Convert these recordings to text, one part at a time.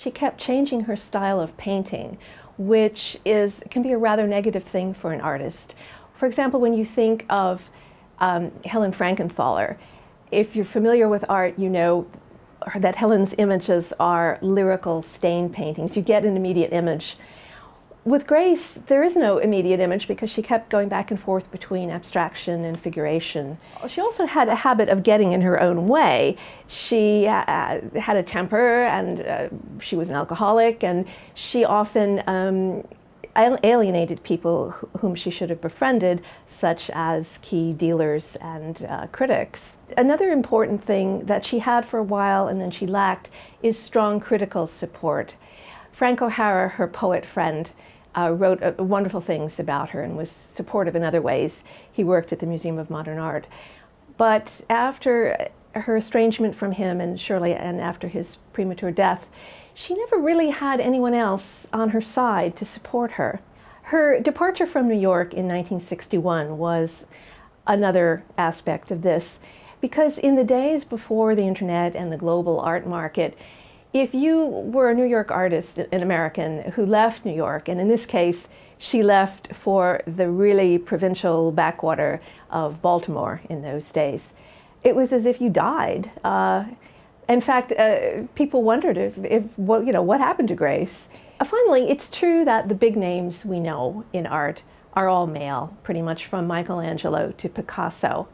She kept changing her style of painting, which can be a rather negative thing for an artist. For example, when you think of Helen Frankenthaler, if you're familiar with art, you know that Helen's images are lyrical stain paintings. You get an immediate image. With Grace, there is no immediate image because she kept going back and forth between abstraction and figuration. She also had a habit of getting in her own way. She had a temper, and she was an alcoholic, and she often alienated people whom she should have befriended, such as key dealers and critics. Another important thing that she had for a while and then she lacked is strong critical support. Frank O'Hara, her poet friend, wrote wonderful things about her and was supportive in other ways. He worked at the Museum of Modern Art. But after her estrangement from him and after his premature death, she never really had anyone else on her side to support her. Her departure from New York in 1961 was another aspect of this, because in the days before the internet and the global art market, if you were a New York artist, an American, who left New York, and in this case, she left for the really provincial backwater of Baltimore in those days, it was as if you died. In fact, people wondered what happened to Grace. Finally, it's true that the big names we know in art are all male, pretty much from Michelangelo to Picasso.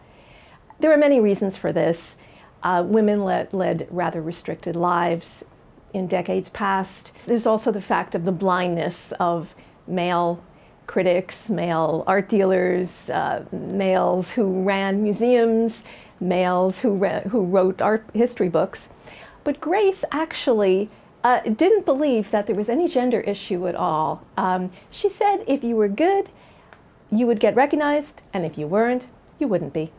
There are many reasons for this. Women led rather restricted lives in decades past. There's also the fact of the blindness of male critics, male art dealers, males who ran museums, males who wrote art history books. But Grace actually didn't believe that there was any gender issue at all. She said if you were good, you would get recognized, and if you weren't, you wouldn't be.